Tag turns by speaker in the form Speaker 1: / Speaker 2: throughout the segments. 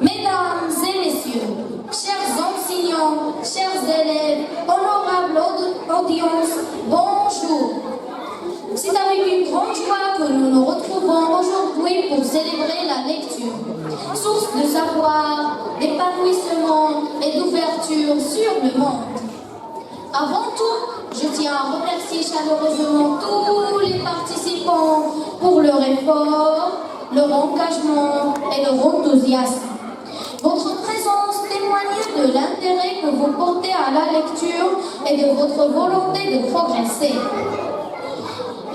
Speaker 1: Mesdames et messieurs, chers enseignants, chers élèves, honorable audience, bonjour. C'est avec une grande joie que nous nous retrouvons aujourd'hui pour célébrer la lecture, source de savoir, d'épanouissement et d'ouverture sur le monde. Avant tout, je tiens à remercier chaleureusement tous les participants pour leur effort, leur engagement et leur enthousiasme. Votre présence témoigne de l'intérêt que vous portez à la lecture et de votre volonté de progresser.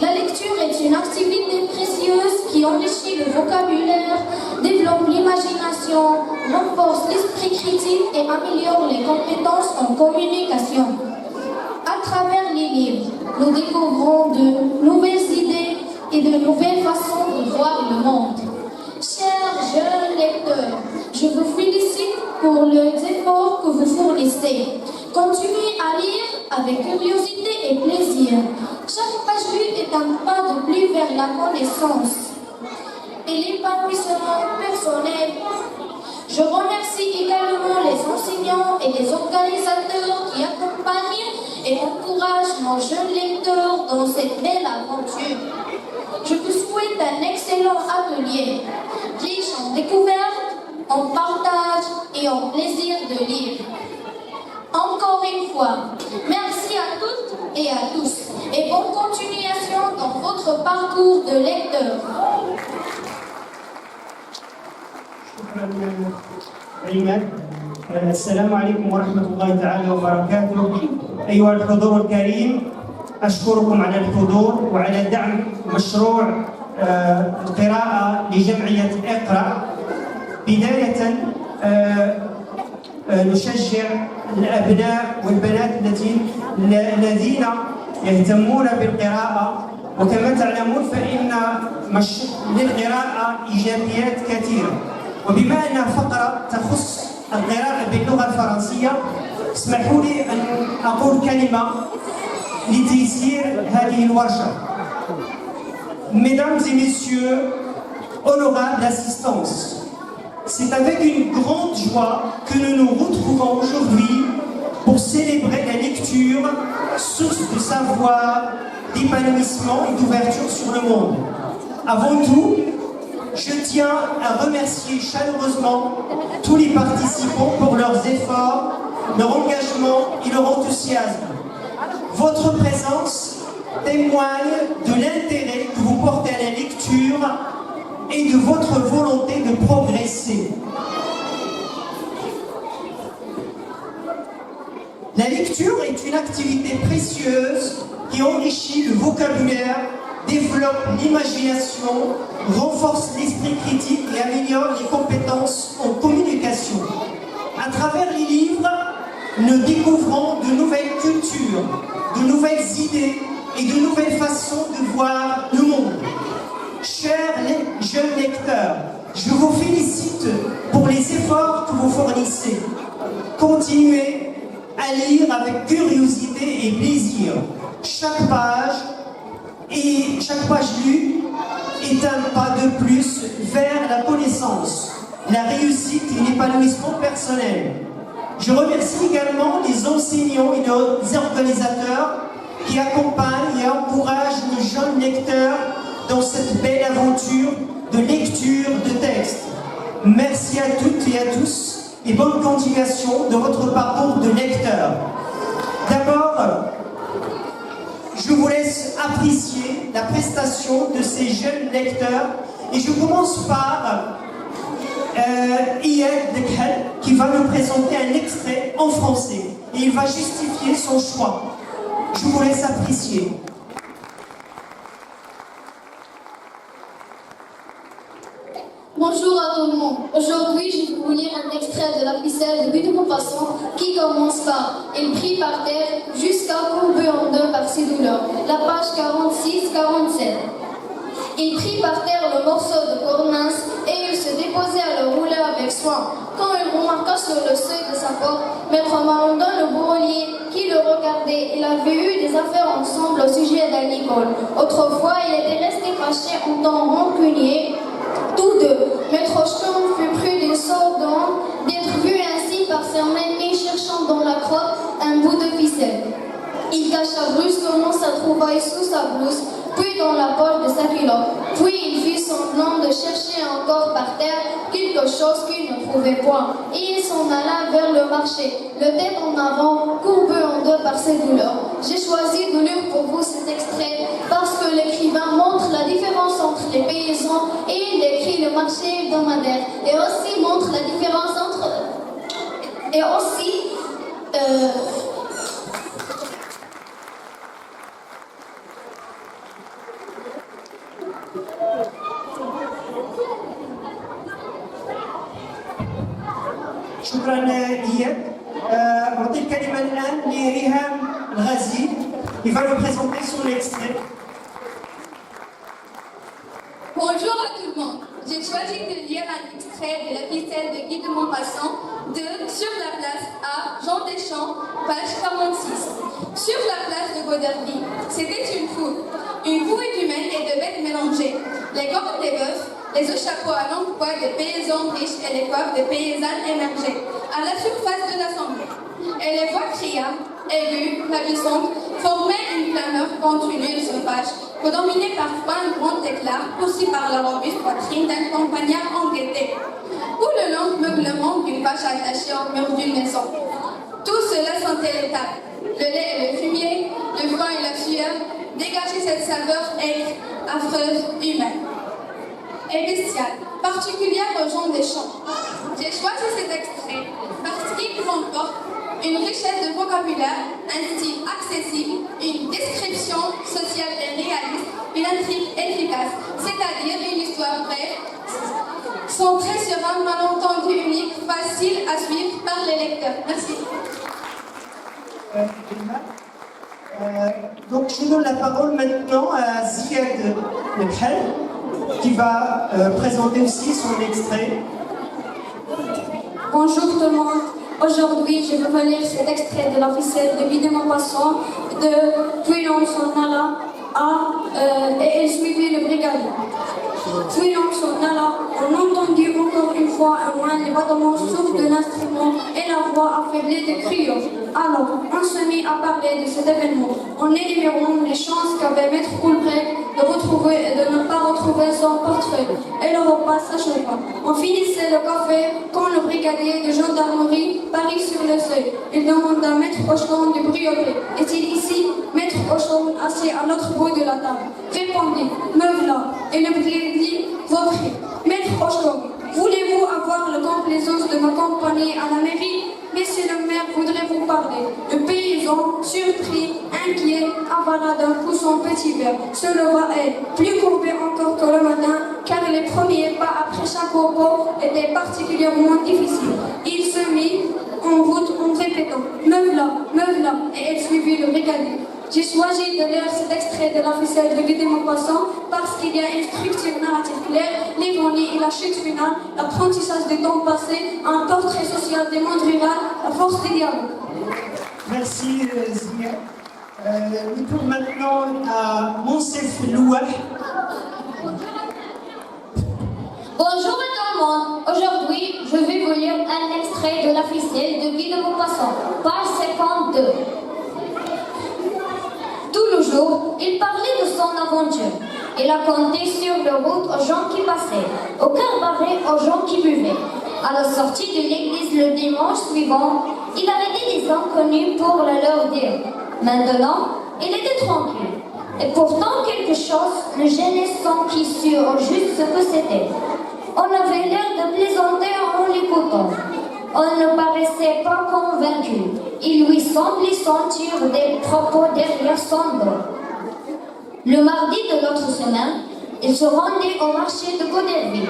Speaker 1: La lecture est une activité précieuse qui enrichit le vocabulaire, développe l'imagination, renforce l'esprit critique et améliore les compétences en communication. À travers les livres, nous découvrons de nouvelles idées et de nouvelles façons de voir le monde. Chers jeunes lecteurs, je vous félicite pour les efforts que vous fournissez. Continuez à lire avec curiosité et plaisir. Chaque page lue est un pas de plus vers la connaissance et l'épanouissement personnel. Je remercie également les enseignants et les organisateurs qui accompagnent et encouragent nos jeunes lecteurs dans cette belle aventure. Je vous souhaite un excellent atelier, riche en découvertes, en partage et en plaisir de lire. Encore une fois, merci à toutes et à tous et bonne continuation dans votre parcours de lecteur.
Speaker 2: السلام عليكم ورحمة الله تعالى وبركاته. أيها الحضور الكريم، أشكركم على الحضور وعلى دعم مشروع القراءة لجمعية اقرأ. بداية نشجع الأبناء والبنات الذين يهتمون بالقراءة، وكما تعلمون فإن للقراءة إيجابيات كثيرة، وبما أنها فقرة تخص القراءة باللغة الفرنسية اسمحوا لي أن أقول كلمة لتيسير هذه الورشة. Mesdames et messieurs, honorable assistance, c'est avec une grande joie que nous nous retrouvons aujourd'hui pour célébrer la lecture, source de savoir, d'épanouissement et d'ouverture sur le monde. Avant tout, je tiens à remercier chaleureusement tous les participants pour leurs efforts, leur engagement et leur enthousiasme. Votre présence témoigne de l'intérêt que vous portez à la lecture et de votre volonté de progresser. La lecture est une activité précieuse qui enrichit le vocabulaire, développe l'imagination, renforce l'esprit critique et améliore les compétences en communication. À travers les livres, nous découvrons de nouvelles cultures, de nouvelles idées et de nouvelles façons de voir le monde. Chers jeunes lecteurs, je vous félicite pour les efforts que vous fournissez. Continuez à lire avec curiosité et plaisir. Chaque page lue est un pas de plus vers la connaissance, la réussite et l'épanouissement personnel. Je remercie également les enseignants et les organisateurs qui accompagnent et encouragent les jeunes lecteurs dans cette belle aventure de lecture de textes. Merci à toutes et à tous et bonne continuation de votre parcours de lecteur. D'abord, je vous laisse apprécier la prestation de ces jeunes lecteurs et je commence par Iyad Dekhel qui va nous présenter un extrait en français et il va justifier son choix. Je vous laisse apprécier.
Speaker 1: Bonjour à tout le monde. Aujourd'hui, je vais vous lire un extrait de la ficelle de Guy de Maupassant qui commence par « Il prit par terre jusqu'à courbé en deux par ses douleurs ». La page 46-47. Il prit par terre le morceau de cornasse et il se déposait à le rouler avec soin. Quand il remarqua sur le seuil de sa porte Maître Malandin le bourrelier qui le regardait, il avait eu des affaires ensemble au sujet d'un Nicole. Autrefois, il était resté fâché en tant rancunier. Tous deux, Maître Sturm fut pris d'une sorte de trouvailles sous sa blouse, puis dans la poche de sa culotte. Puis il fit semblant de chercher encore par terre quelque chose qu'il ne trouvait point. Et il s'en alla vers le marché, le tête en avant, courbé en deux par ses douleurs. J'ai choisi de lire pour vous cet extrait parce que l'écrivain montre la différence entre les paysans et il écrit le marché hebdomadaire. Et aussi montre la différence entre... Et aussi...
Speaker 2: شكرا إياد. أعطي الكلمة الآن لريهام الغازي. Il va nous présenter son extrait.
Speaker 3: Bonjour à tout le monde. J'ai choisi de lire un extrait de la ficelle de Guy de Maupassant de Sur la place à Jean Deschamps, page 46. Sur la place de Goderville, c'était une foule humaine et de bêtes mélangées. Les corps des bœufs, les hauts chapeaux à longue pointe des paysans riches et les coiffes des paysannes émergeaient à la surface de l'assemblée. Et les voix criardes, aiguës, ravissantes, formaient une clameur continue et sauvage, dominée parfois un grand éclat, poussé par la robuste poitrine d'un campagnard enguetté, ou le long meuglement d'une vache attachée au mur d'une maison. Tout cela sentait l'étable, le lait et le fumier, le foin et la sueur, dégageaient cette saveur aigre, affreuse, humaine et bestiale, particulière aux gens des champs. J'ai choisi cet extrait parce qu'il comporte une richesse de vocabulaire, un style accessible, une description sociale et réaliste, une intrigue efficace, c'est-à-dire une histoire vraie, centrée sur un malentendu unique, facile à suivre par les lecteurs. Merci.
Speaker 2: Donc je donne la parole maintenant à Ziad Lekhel qui va présenter aussi son extrait.
Speaker 1: Bonjour tout le monde. Aujourd'hui, je vais vous lire cet extrait de la ficelle de Guy de Maupassant de Puis l'on s'en alla et elle suivit le brigadier. Puis l'on s'en alla, on entendit encore une fois un loin les battements sourds de l'instrument et la voix affaiblie des crieurs. Alors, on se mit à parler de cet événement en énumérant les chances qu'avait Maître Coulbrec de retrouver et de ne pas retrouver son portefeuille. Et le repas s'acheva. On finissait le café quand le brigadier de gendarmerie parut sur le seuil. Il demanda à Maître Hocheton du brioler. Est-il ici? Maître Hocheton, assis à l'autre bout de la table, répondit, me voilà. Et le brigadier reprit, Maître Hocheton, voulez-vous avoir la complaisance de m'accompagner à la mairie? Monsieur le maire voudrait vous parler. Le paysan, surpris, inquiet, avala d'un coup son petit verre, se leva et, plus courbé encore que le matin, car les premiers pas après chaque repos étaient particulièrement difficiles. Il se mit en route en répétant « Me voilà » et elle suivit le brigadier. J'ai choisi de lire cet extrait de la ficelle de Guy de Maupassant parce qu'il y a une structure narrative claire, l'ironie et la chute finale, l'apprentissage des temps passés, un portrait social des mondes ruraux, la force des dialogues.
Speaker 2: Merci Zia. Nous tournons maintenant à Monsef Louah.
Speaker 1: Bonjour à tout le monde. Aujourd'hui, je vais vous lire un extrait de la ficelle de Guy de Maupassant, page 52. Tout le jour, il parlait de son aventure. Il a compté sur le route aux gens qui passaient, au cœur barré aux gens qui buvaient. À la sortie de l'église le dimanche suivant, il arrêtait des inconnus pour leur dire. Maintenant, il était tranquille. Et pourtant, quelque chose le gênait sans qu'il sût au juste ce que c'était. On avait l'air de plaisanter en l'écoutant. On ne paraissait pas convaincu. Il lui semblait sentir des propos derrière son dos. Le mardi de l'autre semaine, il se rendait au marché de Goderville,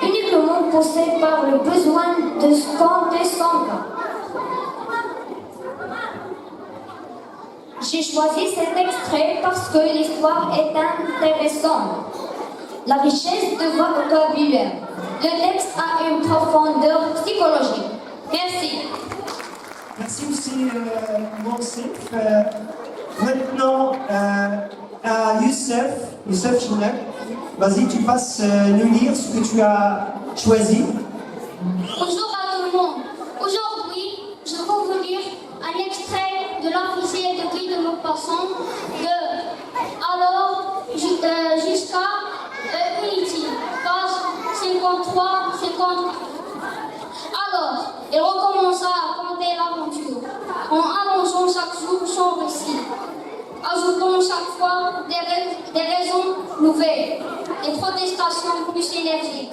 Speaker 1: uniquement poussé par le besoin de compter son cas. J'ai choisi cet extrait parce que l'histoire est intéressante. La richesse de vocabulaire. Le texte a une profondeur psychologique. Merci.
Speaker 2: Merci aussi Monsef. Maintenant à Youssef Chounak. Vas-y, tu passes nous lire ce que tu as choisi.
Speaker 1: Bonjour à tout le monde. Aujourd'hui, je vais vous lire un extrait de la ficelle de Guy de Maupassant de Il recommença à conter l'aventure, en allongeant chaque jour son récit, ajoutant chaque fois des raisons nouvelles, des protestations plus énergiques,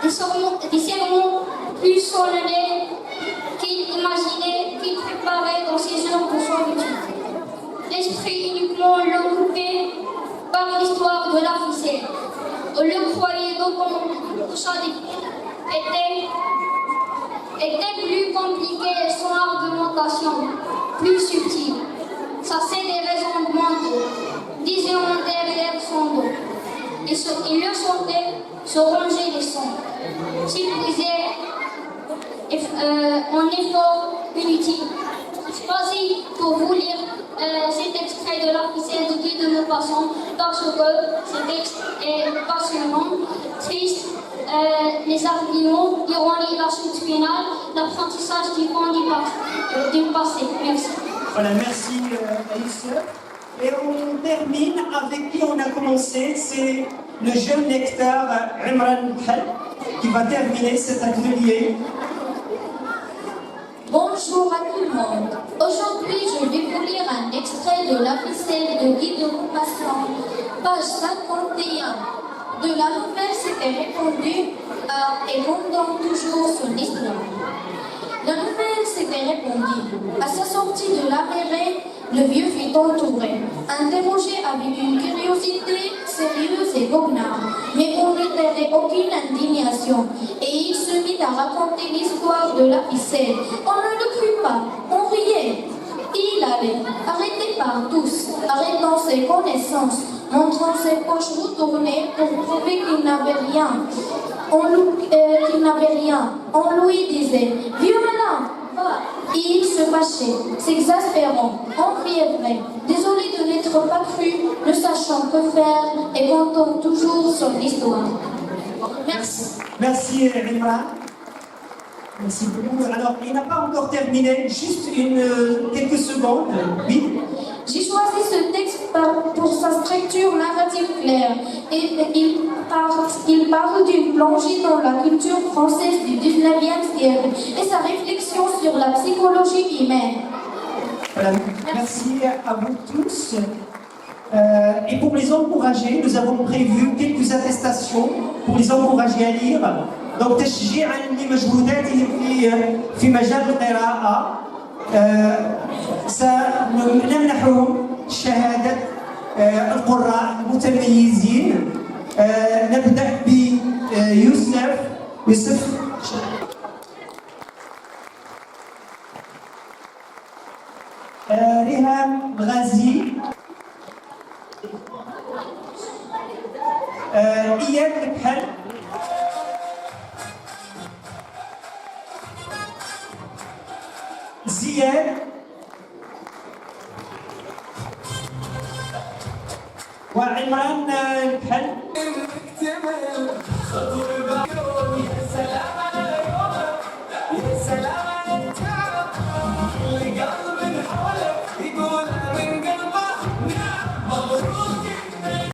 Speaker 1: des sermons plus solennels qu'il imaginait, qu'il préparait dans ses heures de solitude. L'esprit uniquement l'occupé par l'histoire de la ficelle. On le croyait d'autant que ça était plus compliqué, son argumentation plus subtile. Ça c'est des raisonnements disant derrière son dos. Il le sentait se ronger les sons, s'épuiser en effort inutile. Je choisis pour vous lire cet extrait de la ficelle de Guy de Maupassant parce que ce texte est passionnant, triste, les arguments, l'ironie, la suite finale, l'apprentissage du fond du passé. Merci.
Speaker 2: Voilà, merci Alice. Et on termine avec qui on a commencé, c'est le jeune lecteur Imran Khal qui va terminer cet atelier.
Speaker 1: Bonjour à tout le monde. Aujourd'hui, je vais vous lire un extrait de la ficelle de Guy de Maupassant, page 51. De la nouvelle s'était répandue et vendant toujours son histoire. La nouvelle s'était répandue. À sa sortie de la mairie, le vieux fut entouré, interrogé avec une curiosité sérieuse et goguenarde, mais on ne taisait aucune indignation, et il se mit à raconter l'histoire de la ficelle. On ne le crut pas, on riait. Il allait, arrêté par tous, arrêtant ses connaissances, montrant ses poches retournées pour prouver qu'il n'avait rien. On lui disait « Vieux malin, va !» Et il se fâchait, s'exaspérant, enfiévré, désolé de n'être pas cru, ne sachant que faire et contant toujours son histoire. Merci.
Speaker 2: Merci Imran. Merci beaucoup. Alors, il n'a pas encore terminé, juste quelques secondes. Oui.
Speaker 1: J'ai choisi ce texte pour sa structure narrative claire et il parle d'une plongée dans la culture française du 19e siècle et sa réflexion sur la psychologie humaine.
Speaker 2: Voilà. Merci à vous tous. Et pour les encourager, nous avons prévu quelques attestations pour les encourager à lire. Donc, تشجيعاً لمجهوداتهم في مجال القراءة سنمنحهم شهادة القراء المتميزين. نبدأ بيوسف ريهام غازي، إياد الكحل، زياد، وعمران الكحل،